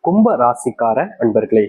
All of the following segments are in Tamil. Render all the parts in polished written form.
கும்ப ராசிக்கார அன்பர்களே,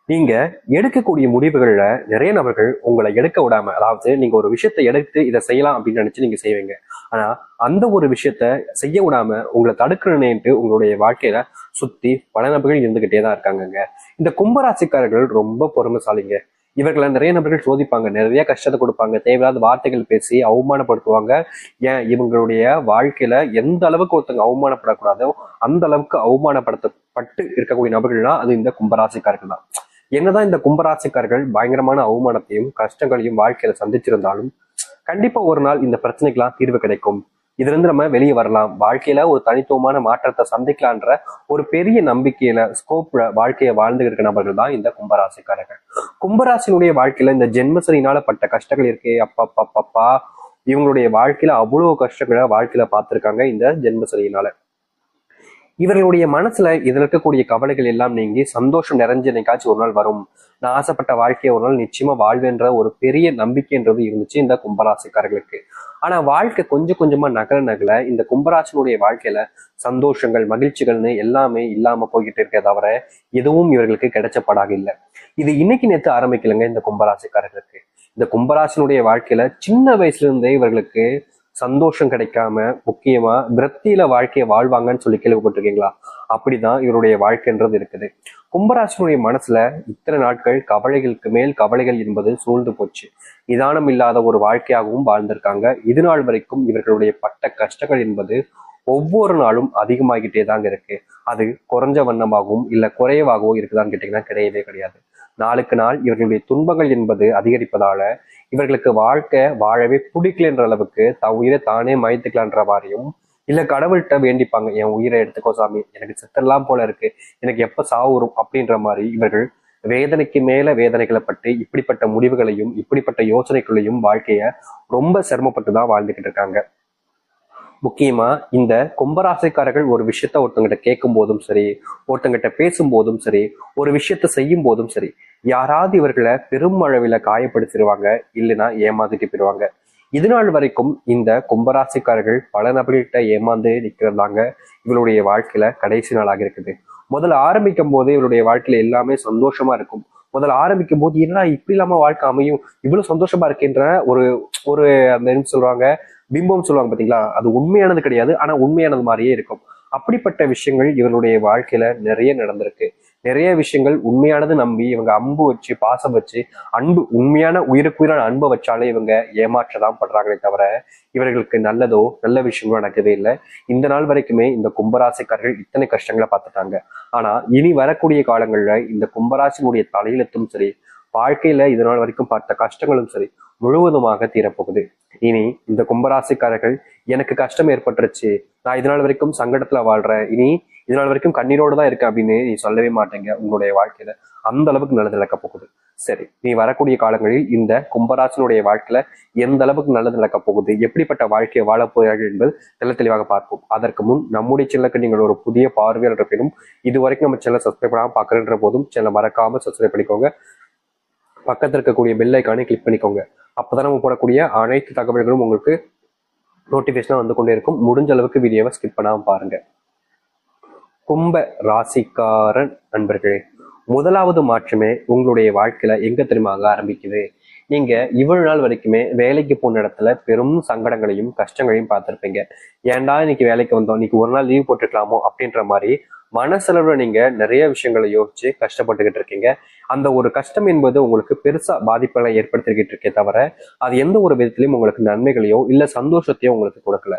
நீங்க எடுக்கக்கூடிய முடிவுகள்ல நிறைய நபர்கள் உங்களை எடுக்க விடாம, அதாவது நீங்க ஒரு விஷயத்த எடுத்து இதை செய்யலாம் அப்படின்னு நினைச்சு நீங்க செய்வீங்க. ஆனா அந்த ஒரு விஷயத்த செய்ய விடாம உங்களை தடுக்கணும்னுட்டு உங்களுடைய வாழ்க்கையில சுத்தி பல நபர்கள் இருந்துகிட்டே தான் இருக்காங்கங்க. இந்த கும்பராசிக்காரர்கள் ரொம்ப பொறுமைசாலிங்க. இவர்களை நிறைய நபர்கள் சோதிப்பாங்க, நிறைய கஷ்டத்தை கொடுப்பாங்க, தேவையில்லாத வார்த்தைகள் பேசி அவமானப்படுத்துவாங்க. ஏன் இவங்களுடைய வாழ்க்கையில எந்த அளவுக்கு ஒருத்தங்க அவமானப்படக்கூடாதோ அந்த அளவுக்கு அவமானப்படுத்தப்பட்டு இருக்கக்கூடிய நபர்கள்னா அது இந்த கும்பராசிக்காரர்கள் தான். என்னதான் இந்த கும்பராசிக்காரர்கள் பயங்கரமான அவமானத்தையும் கஷ்டங்களையும் வாழ்க்கையில சந்திச்சிருந்தாலும் கண்டிப்பா ஒரு நாள் இந்த பிரச்சனைக்கெல்லாம் தீர்வு கிடைக்கும். இதுல இருந்து நம்ம வெளியே வரலாம், வாழ்க்கையில ஒரு தனித்துவமான மாற்றத்தை சந்திக்கலான்ற ஒரு பெரிய நம்பிக்கையில ஸ்கோப்ல வாழ்க்கையை வாழ்ந்து இருக்க நபர்கள் தான் இந்த கும்பராசிக்காரர்கள். கும்பராசினுடைய வாழ்க்கையில இந்த ஜென்மசனினால பட்ட கஷ்டங்கள் இருக்கே, அப்பா இவங்களுடைய வாழ்க்கையில அவ்வளவு கஷ்டங்களை வாழ்க்கையில பார்த்திருக்காங்க இந்த ஜென்மசனியினால. இவர்களுடைய மனசுல இதுல இருக்கக்கூடிய கவலைகள் எல்லாம் நீங்கி சந்தோஷம் நிறைஞ்ச என்னைக்காச்சும் ஒரு நாள் வரும், நான் ஆசைப்பட்ட வாழ்க்கையை ஒரு நாள் நிச்சயமா வாழ்வேன்ற ஒரு பெரிய நம்பிக்கைன்றது இருந்துச்சு இந்த கும்பராசிக்காரர்களுக்கு. ஆனா வாழ்க்கை கொஞ்சம் கொஞ்சமா நகர இந்த கும்பராசினுடைய வாழ்க்கையில சந்தோஷங்கள் மகிழ்ச்சிகள்னு எல்லாமே இல்லாம போய்கிட்டு இருக்கே தவிர எதுவும் இவர்களுக்கு கிடைச்சப்படாக இல்லை. இது இன்னைக்கு நேற்று ஆரம்பிக்கலைங்க. இந்த கும்பராசிக்காரர்களுக்கு இந்த கும்பராசினுடைய வாழ்க்கையில சின்ன வயசுல இருந்தே இவர்களுக்கு சந்தோஷம் கிடைக்காம முக்கியமா விரத்தியில வாழ்க்கையை வாழ்வாங்கன்னு சொல்லி கேள்விப்பட்டிருக்கீங்களா? அப்படிதான் இவருடைய வாழ்க்கைன்றது இருக்குது. கும்பராசினுடைய மனசுல இத்தனை நாட்கள் கவலைகளுக்கு மேல் கவலைகள் என்பது சூழ்ந்து போச்சு. நிதானம் இல்லாத ஒரு வாழ்க்கையாகவும் வாழ்ந்திருக்காங்க. இது நாள் வரைக்கும் இவர்களுடைய பட்ட கஷ்டங்கள் என்பது ஒவ்வொரு நாளும் அதிகமாகிட்டே தாங்க இருக்கு. அது குறைஞ்ச வண்ணமாகவும் இல்ல குறைவாகவும் இருக்குதான்னு கேட்டீங்கன்னா கிடையவே கிடையாது. நாளுக்கு நாள் இவர்களுடைய துன்பங்கள் என்பது அதிகரிப்பதால இவர்களுக்கு வாழ்க்கை வாழவே பிடிக்கலன்ற அளவுக்கு உயிரை தானே மாய்த்துக்கலான்ற மாதிரியும் இல்ல கடவுள்கிட்ட வேண்டிப்பாங்க, என் உயிரை எடுத்துக்கோ சாமி, எனக்கு செத்தெல்லாம் போல இருக்கு, எனக்கு எப்ப சாவு வரும் அப்படின்ற மாதிரி இவர்கள் வேதனைக்கு மேல வேதனைகளை பற்றி இப்படிப்பட்ட முடிவுகளையும் இப்படிப்பட்ட யோசனைகளையும் வாழ்க்கைய ரொம்ப சிரமப்பட்டுதான் வாழ்ந்துகிட்டு இருக்காங்க. முக்கியமா இந்த கும்பராசிக்காரர்கள் ஒரு விஷயத்த ஒருத்தங்கிட்ட கேட்கும் போதும் சரி, ஒருத்தங்கிட்ட பேசும் போதும் சரி, ஒரு விஷயத்த செய்யும் போதும் சரி, யாராவது இவர்களை பெரும் அளவில் காயப்படுத்திடுவாங்க, இல்லைன்னா ஏமாத்திட்டு போயிடுவாங்க. இது நாள் வரைக்கும் இந்த கும்பராசிக்காரர்கள் பல நபர்கள்கிட்ட ஏமாந்து நிற்கிறதாங்க இவருடைய வாழ்க்கையில கடைசி நாளாக இருக்குது. முதல்ல ஆரம்பிக்கும் போது இவருடைய வாழ்க்கையில எல்லாமே சந்தோஷமா இருக்கும். முதல்ல ஆரம்பிக்கும் போது என்னடா இப்படி இல்லாம வாழ்க்கை அமையும், இவ்வளவு சந்தோஷமா இருக்கின்ற ஒரு ஒரு அந்த என்ன சொல்றாங்க, பிம்பம் சொல்லுவாங்க பாத்தீங்களா, அது உண்மையானது கிடையாது, ஆனா உண்மையானது மாதிரியே இருக்கும். அப்படிப்பட்ட விஷயங்கள் இவருடைய வாழ்க்கையில நிறைய நடந்திருக்கு. நிறைய விஷயங்கள் உண்மையானது நம்பி இவங்க அம்பு வச்சு பாசம் வச்சு அன்பு உண்மையான உயிருக்குயிரான அன்பை வச்சாலே இவங்க ஏமாற்றதான் படுறாங்களே தவிர இவர்களுக்கு நல்லதோ நல்ல விஷயங்களோ நடக்கவே இல்லை. இந்த நாள் வரைக்குமே இந்த கும்பராசிக்காரர்கள் இத்தனை கஷ்டங்களை பார்த்துட்டாங்க. ஆனா இனி வரக்கூடிய காலங்கள்ல இந்த கும்பராசினுடைய தலையெழுத்தும் சரி, வாழ்க்கையில இது நாள் வரைக்கும் பார்த்த கஷ்டங்களும் சரி முழுவதுமாக தீரப்போகுது. இனி இந்த கும்பராசிக்காரர்கள் எனக்கு கஷ்டம் ஏற்பட்டுருச்சு, நான் இதனால் வரைக்கும் சங்கடத்துல வாழ்றேன், இனி இதனால் வரைக்கும் கண்ணீரோடு தான் இருக்கேன் அப்படின்னு நீ சொல்லவே மாட்டேங்க. உங்களுடைய வாழ்க்கையில அந்த அளவுக்கு நல்லது நடக்க போகுது. சரி, நீ வரக்கூடிய காலங்களில் இந்த கும்பராசினுடைய வாழ்க்கையில எந்த அளவுக்கு நல்லது நடக்க போகுது, எப்படிப்பட்ட வாழ்க்கையை வாழப் போகிறார்கள் என்பது தெளிவாக பார்ப்போம். அதற்கு முன் நம்முடைய சேனலுக்கு நீங்கள் ஒரு புதிய பார்வையாளர் இருப்பினும் இது வரைக்கும் நம்ம சேனலை சப்ஸ்கிரைப் பண்ணாமல் பார்க்குறன்ற போதும் சேனலை மறக்காம சப்ஸ்கிரைப் பண்ணிக்கோங்க. பக்கத்தில் இருக்கக்கூடிய பெல் ஐக்கானை கிளிக் பண்ணிக்கோங்க. அப்போதான் நம்ம போடக்கூடிய அனைத்து தகவல்களும் உங்களுக்கு நோட்டிஃபிகேஷனாக வந்து கொண்டே இருக்கும். முடிஞ்ச அளவுக்கு வீடியோவை ஸ்கிப் பண்ணாமல் பாருங்க. கும்ப ராசிக்காரன் நண்பர்களே, முதலாவது மாற்றமே உங்களுடைய வாழ்க்கையில எங்க தெரியுமா ஆரம்பிக்குது? நீங்க இவ்வளவு நாள் வரைக்குமே வேலைக்கு போன இடத்துல பெரும் சங்கடங்களையும் கஷ்டங்களையும் பார்த்திருப்பீங்க. ஏன்டா இன்னைக்கு வேலைக்கு வந்தோம், இன்னைக்கு ஒரு நாள் லீவ் போட்டுக்கலாமோ அப்படின்ற மாதிரி மனசளவுல நீங்க நிறைய விஷயங்களை யோசிச்சு கஷ்டப்பட்டுக்கிட்டு இருக்கீங்க. அந்த ஒரு கஷ்டம் என்பது உங்களுக்கு பெருசா பாதிப்புகளை ஏற்படுத்திக்கிட்டு இருக்கே தவிர அது எந்த ஒரு விதத்திலையும் உங்களுக்கு நன்மைகளையோ இல்ல சந்தோஷத்தையோ உங்களுக்கு கொடுக்கல.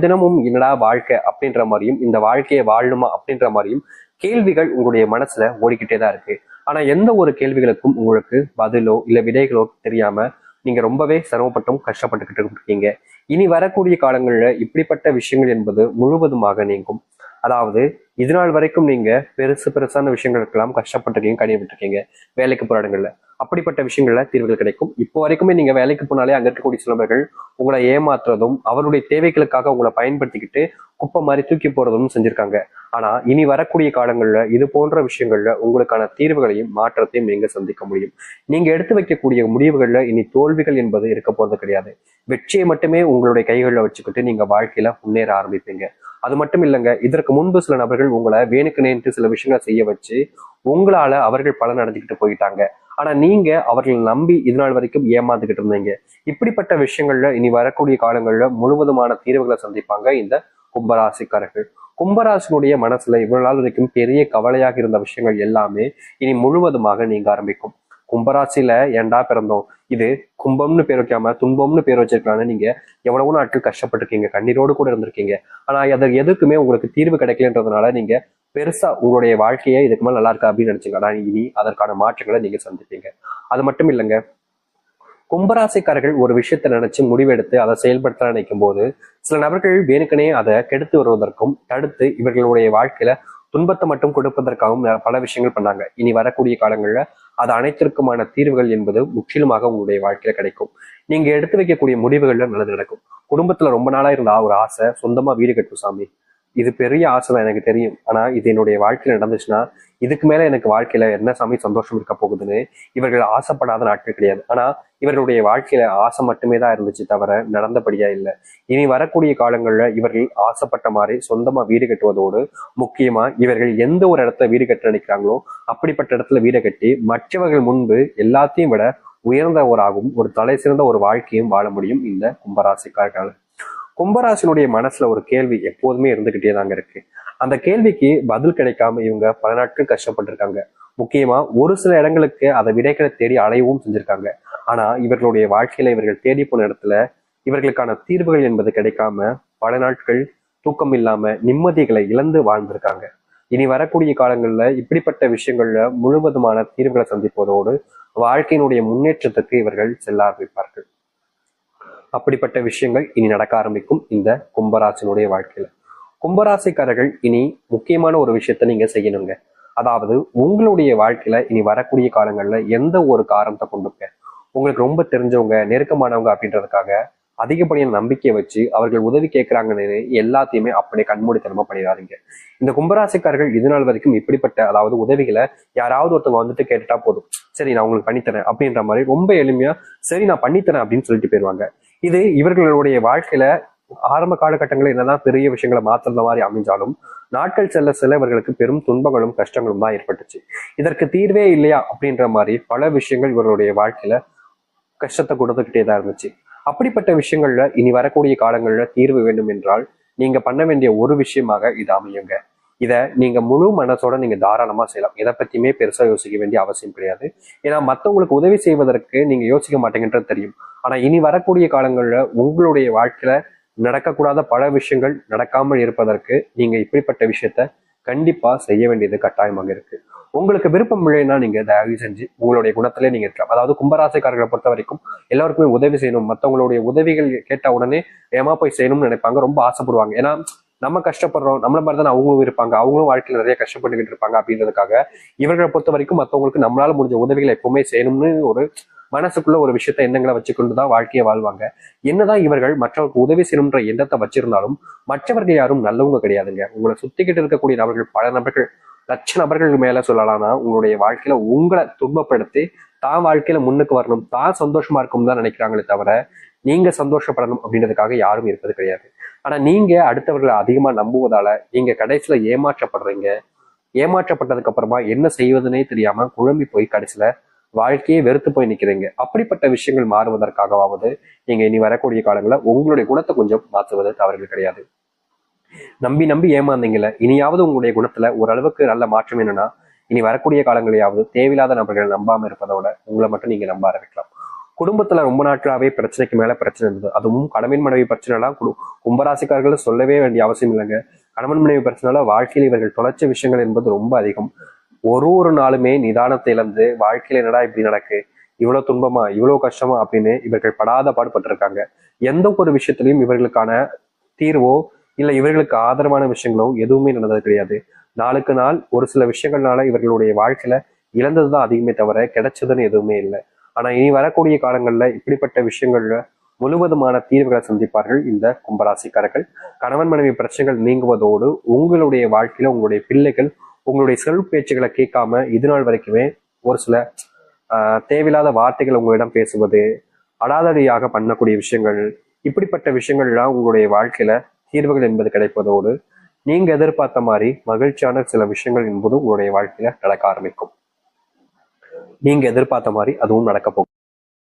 தினமும் என்னடா வாழ்க்கை அப்படின்ற மாதிரியும் இந்த வாழ்க்கையை வாழணுமா அப்படின்ற மாதிரியும் கேள்விகள் உங்களுடைய மனசுல ஓடிக்கிட்டே தான் இருக்கு. ஆனா எந்த ஒரு கேள்விகளுக்கும் உங்களுக்கு பதிலோ இல்ல விடைகளோ தெரியாம நீங்க ரொம்பவே சிரமப்பட்டும் கஷ்டப்பட்டுக்கிட்டு இருக்கீங்க. இனி வரக்கூடிய காலங்கள்ல இப்படிப்பட்ட விஷயங்கள் என்பது முழுவதுமாக நீங்கும். அதாவது இது நாள் வரைக்கும் நீங்க பெருசான விஷயங்களுக்கெல்லாம் கஷ்டப்பட்டிருக்கீங்க, கனிவிட்டுருக்கீங்க வேலைக்கு போற இடங்கள்ல. அப்படிப்பட்ட விஷயங்கள்ல தீர்வுகள் கிடைக்கும். இப்போ வரைக்குமே நீங்க வேலைக்கு போனாலே அங்க இருக்கக்கூடிய சிலவர்கள் உங்களை ஏமாத்துறதும் அவருடைய தேவைகளுக்காக உங்களை பயன்படுத்திக்கிட்டு குப்பை மாதிரி தூக்கி போறதும் செஞ்சிருக்காங்க. ஆனா இனி வரக்கூடிய காலங்கள்ல இது போன்ற விஷயங்கள்ல உங்களுக்கான தீர்வுகளையும் மாற்றத்தையும் நீங்க சந்திக்க முடியும். நீங்க எடுத்து வைக்கக்கூடிய முடிவுகள்ல இனி தோல்விகள் என்பது இருக்க போறது கிடையாது. வெற்றியை மட்டுமே உங்களுடைய கைகளில் வச்சுக்கிட்டு நீங்க வாழ்க்கையில முன்னேற ஆரம்பிப்பீங்க. அது மட்டும் இல்லைங்க, இதற்கு முன்பு சில நபர்கள் உங்களை வேணுக்குனேன்ட்டு சில விஷயங்களை செய்ய வச்சு உங்களால அவர்கள் பலன் அடைஞ்சுக்கிட்டு போயிட்டாங்க. ஆனா நீங்க அவர்களை நம்பி இது நாள் வரைக்கும் ஏமாந்துகிட்டு இருந்தீங்க. இப்படிப்பட்ட விஷயங்கள்ல இனி வரக்கூடிய காலங்கள்ல முழுவதுமான தீர்வுகளை சந்திப்பாங்க இந்த கும்பராசிக்காரர்கள். கும்பராசினுடைய மனசுல இவ்வளவு நாள் வரைக்கும் பெரிய கவலையாக இருந்த விஷயங்கள் எல்லாமே இனி முழுவதுமாக நீங்க ஆரம்பிக்கும். கும்பராசியில ஏன்டா பிறந்தோம், இது கும்பம்னு பேர் வைக்காம துன்பம்னு பேர் வச்சிருக்கலாம்னு நீங்க எவ்வளவோ நாட்கள் கஷ்டப்பட்டிருக்கீங்க, கண்ணீரோடு கூட இருந்திருக்கீங்க. ஆனா அது எதுக்குமே உங்களுக்கு தீர்வு கிடைக்கலன்றதுனால நீங்க பெருசா உங்களுடைய வாழ்க்கையை இதுக்கு மேல நல்லா இருக்கா அப்படின்னு நினைச்சீங்க. ஆனா இனி அதற்கான மாற்றங்களை நீங்க சந்திப்பீங்க. அது மட்டும் இல்லைங்க, கும்பராசிக்காரர்கள் ஒரு விஷயத்தை நினைச்சு முடிவெடுத்து அதை செயல்படுத்த நினைக்கும் போது சில நபர்கள் வேணுக்கனே அதை கெடுத்து வருவதற்கும் தடுத்து இவர்களுடைய வாழ்க்கையில துன்பத்தை மட்டும் கொடுப்பதற்காகவும் பல விஷயங்கள் பண்ணாங்க. இனி வரக்கூடிய காலங்கள்ல அது அனைத்திற்குமான தீர்வுகள் என்பது முற்றிலுமாக உங்களுடைய வாழ்க்கையில கிடைக்கும். நீங்க எடுத்து வைக்கக்கூடிய முடிவுகள்ல நல்லது நடக்கும். குடும்பத்துல ரொம்ப நாளா இருந்த ஒரு ஆசை, சொந்தமா வீடு கட்டும் சாமி, இது பெரிய ஆசை தான் எனக்கு தெரியும். ஆனா இது என்னுடைய வாழ்க்கையில நடந்துச்சுன்னா இதுக்கு மேல எனக்கு வாழ்க்கையில என்ன சாமி சந்தோஷம் இருக்க போகுதுன்னு இவர்கள் ஆசைப்படாத நாட்கள் கிடையாது. ஆனா இவர்களுடைய வாழ்க்கையில ஆசை மட்டுமே தான் இருந்துச்சு தவிர நடந்தபடியா இல்லை. இனி வரக்கூடிய காலங்கள்ல இவர்கள் ஆசைப்பட்ட மாதிரி சொந்தமா வீடு கட்டுவதோடு முக்கியமா இவர்கள் எந்த ஒரு இடத்துல வீடு கட்ட நினைக்கிறாங்களோ அப்படிப்பட்ட இடத்துல வீடு கட்டி மற்றவர்கள் முன்பு எல்லாத்தையும் விட உயர்ந்தவராகவும் ஒரு தலை சிறந்த ஒரு வாழ்க்கையும் வாழ முடியும் இந்த கும்பராசிக்காரர்கள். கும்பராசினுடைய மனசுல ஒரு கேள்வி எப்போதுமே இருந்துகிட்டே தாங்க இருக்கு. அந்த கேள்விக்கு பதில் கிடைக்காம இவங்க பல நாட்கள் கஷ்டப்பட்டிருக்காங்க. முக்கியமா ஒரு சில இடங்களுக்கு அதை விடைகளை தேடி அலையவும் செஞ்சிருக்காங்க. ஆனா இவர்களுடைய வாழ்க்கையில இவர்கள் தேடி போன இடத்துல இவர்களுக்கான தீர்வுகள் என்பது கிடைக்காம பல நாட்கள் தூக்கம் இல்லாம நிம்மதிகளை இழந்து வாழ்ந்திருக்காங்க. இனி வரக்கூடிய காலங்கள்ல இப்படிப்பட்ட விஷயங்கள்ல முழுவதுமான தீர்வுகளை சந்திப்பதோடு வாழ்க்கையினுடைய முன்னேற்றத்துக்கு இவர்கள் செல்ல ஆரம்பிப்பார்கள். அப்படிப்பட்ட விஷயங்கள் இனி நடக்க ஆரம்பிக்கும் இந்த கும்பராசினுடைய வாழ்க்கையில. கும்பராசிக்காரர்கள் இனி முக்கியமான ஒரு விஷயத்த நீங்க செய்யணுங்க. அதாவது உங்களுடைய வாழ்க்கையில இனி வரக்கூடிய காலங்கள்ல எந்த ஒரு காரணத்தை கொண்டுங்க உங்களுக்கு ரொம்ப தெரிஞ்சவங்க நெருக்கமானவங்க அப்படின்றதுக்காக அதிகப்படியான நம்பிக்கையை வச்சு அவர்கள் உதவி கேட்கிறாங்கன்னு எல்லாத்தையுமே அப்படியே கண்மூடித்தனமா பண்ணிடாதீங்க. இந்த கும்பராசிக்காரர்கள் இது நாள் வரைக்கும் இப்படிப்பட்ட அதாவது உதவிகளை யாராவது ஒருத்தவங்க வந்துட்டு கேட்டுட்டா போதும், சரி நான் உங்களுக்கு பண்ணித்தரேன் அப்படின்ற மாதிரி ரொம்ப எளிமையா சரி நான் பண்ணித்தரேன் அப்படின்னு சொல்லிட்டு போயிருவாங்க. இது இவர்களுடைய வாழ்க்கையில ஆரம்ப காலகட்டங்களில் என்னதான் பெரிய விஷயங்களை மாத்துற மாதிரி அமைஞ்சாலும் நாட்கள் செல்ல செல்ல இவர்களுக்கு பெரும் துன்பங்களும் கஷ்டங்களும் தான் ஏற்பட்டுச்சு. இதற்கு தீர்வே இல்லையா அப்படின்ற மாதிரி பல விஷயங்கள் இவர்களுடைய வாழ்க்கையில கஷ்டத்தை கொடுத்துக்கிட்டே தான் இருந்துச்சு. அப்படிப்பட்ட விஷயங்கள்ல இனி வரக்கூடிய காலங்கள்ல தீர்வு வேண்டும் என்றால் நீங்க பண்ண வேண்டிய ஒரு விஷயமாக இது அமையுங்க. இத நீங்க முழு மனசோட நீங்க தாராளமா செய்யலாம். எதை பத்தியுமே பெருசா யோசிக்க வேண்டிய அவசியம் கிடையாது. ஏன்னா மத்தவங்களுக்கு உதவி செய்வதற்கு நீங்க யோசிக்க மாட்டேங்கன்றது தெரியும். ஆனா இனி வரக்கூடிய காலங்கள்ல உங்களுடைய வாழ்க்கையில நடக்கக்கூடாத பல விஷயங்கள் நடக்காமல் இருப்பதற்கு நீங்க இப்படிப்பட்ட விஷயத்த கண்டிப்பா செய்ய வேண்டியது கட்டாயமாக இருக்கு. உங்களுக்கு விருப்பம் இல்லைன்னா நீங்க தயவு செஞ்சு உங்களுடைய குணத்திலே நீங்க இருக்கலாம். அதாவது கும்பராசிக்காரர்களை பொறுத்த வரைக்கும் எல்லாருக்குமே உதவி செய்யணும், மற்றவங்களுடைய உதவிகள் கேட்ட உடனே ஏமா போய் செய்யணும்னு நினைப்பாங்க, ரொம்ப ஆசைப்படுவாங்க. ஏன்னா நம்ம கஷ்டப்படுறோம், நம்மள மாதிரி தான் அவங்களும் இருப்பாங்க, அவங்களும் வாழ்க்கையில் நிறைய கஷ்டப்பட்டுக்கிட்டு இருப்பாங்க அப்படின்றதுக்காக இவர்களை பொறுத்த வரைக்கும் மற்றவங்களுக்கு நம்மளால முடிஞ்ச உதவிகளை எப்பவுமே செய்யணும்னு ஒரு மனசுக்குள்ள ஒரு விஷயத்த எண்ணங்களை வச்சுக்கொண்டுதான் வாழ்க்கையை வாழ்வாங்க. என்னதான் இவர்கள் மற்றவருக்கு உதவி செய்யணும்ன்ற எண்ணத்தை வச்சிருந்தாலும் மற்றவர்கள் யாரும் நல்லவங்க கிடையாதுங்க. உங்களை சுத்திக்கிட்டு இருக்கக்கூடிய நபர்கள் பல நபர்கள் லட்ச நபர்கள் மேல சொல்லலாம்னா உங்களுடைய வாழ்க்கையில உங்களை துன்பப்படுத்தி தான் வாழ்க்கையில முன்னுக்கு வரணும், தான் சந்தோஷமா இருக்கும் தான் நினைக்கிறாங்களே தவிர நீங்க சந்தோஷப்படணும் அப்படின்றதுக்காக யாரும் இருப்பது கிடையாது. ஆனா நீங்க அடுத்தவர்களை அதிகமா நம்புவதால நீங்க கடைசியில ஏமாற்றப்படுறீங்க. ஏமாற்றப்பட்டதுக்கு அப்புறமா என்ன செய்வதுன்னே தெரியாம குழம்பி போய் கடைசியில வாழ்க்கையே வெறுத்து போய் நிக்கிறீங்க. அப்படிப்பட்ட விஷயங்கள் மாறுவதற்காகவாவது நீங்க இனி வரக்கூடிய காலங்களில் உங்களுடைய குணத்தை கொஞ்சம் மாற்றுவது தவறுகள் கிடையாது. நம்பி நம்பி ஏமாந்தீங்கல்ல, இனியாவது உங்களுடைய குணத்துல ஓரளவுக்கு நல்ல மாற்றம் என்னன்னா இனி வரக்கூடிய காலங்களையாவது தேவையில்லாத நபர்களை நம்பாம இருப்பதோட உங்களை மட்டும் நீங்க நம்ப ஆரம்பிக்கலாம். குடும்பத்துல ரொம்ப நாட்களாவே பிரச்சனைக்கு மேல பிரச்சனை இருந்தது, அதுவும் கணவன் மனைவி பிரச்சனைலாம் கும்பராசிக்காரர்கள் சொல்லவே வேண்டிய அவசியம் இல்லைங்க. கணவன் மனைவி பிரச்சனைல வாழ்க்கையில் இவர்கள் தொலைச்ச விஷயங்கள் என்பது ரொம்ப அதிகம். ஒரு நாளுமே நிதானத்தை இழந்து வாழ்க்கையில என்னடா இப்படி நடக்கு, இவ்வளவு துன்பமா இவ்வளவு கஷ்டமா அப்படின்னு இவர்கள் படாத பாடுபட்டிருக்காங்க. எந்த ஒரு விஷயத்திலையும் இவர்களுக்கான தீர்வோ இல்ல இவர்களுக்கு ஆதரவான விஷயங்களோ எதுவுமே நடந்தது கிடையாது. நாளுக்கு நாள் ஒரு சில விஷயங்கள்னால இவர்களுடைய வாழ்க்கையில இழந்ததுதான் அதிகமே தவிர கிடைச்சதுன்னு எதுவுமே இல்லை. ஆனா இனி வரக்கூடிய காலங்கள்ல இப்படிப்பட்ட விஷயங்கள்ல முழுவதுமான தீர்வுகளை சந்திப்பார்கள் இந்த கும்பராசிக்காரர்கள். கணவன் மனைவி பிரச்சனைகள் நீங்குவதோடு உங்களுடைய வாழ்க்கையில உங்களுடைய பிள்ளைகள் உங்களுடைய செல்வ பேச்சுகளை கேட்காம இது நாள் வரைக்குமே ஒரு சில தேவையில்லாத வார்த்தைகள் உங்களிடம் பேசுவது, அடாதடியாக பண்ணக்கூடிய விஷயங்கள், இப்படிப்பட்ட விஷயங்கள்லாம் உங்களுடைய வாழ்க்கையில தீர்வுகள் என்பது கிடைப்பதோடு நீங்க எதிர்பார்த்த மாதிரி மகிழ்ச்சியான சில விஷயங்கள் என்பதும் உங்களுடைய வாழ்க்கையில நடக்க ஆரம்பிக்கும். நீங்க எதிர்பார்த்த மாதிரி அதுவும் நடக்க போகும்.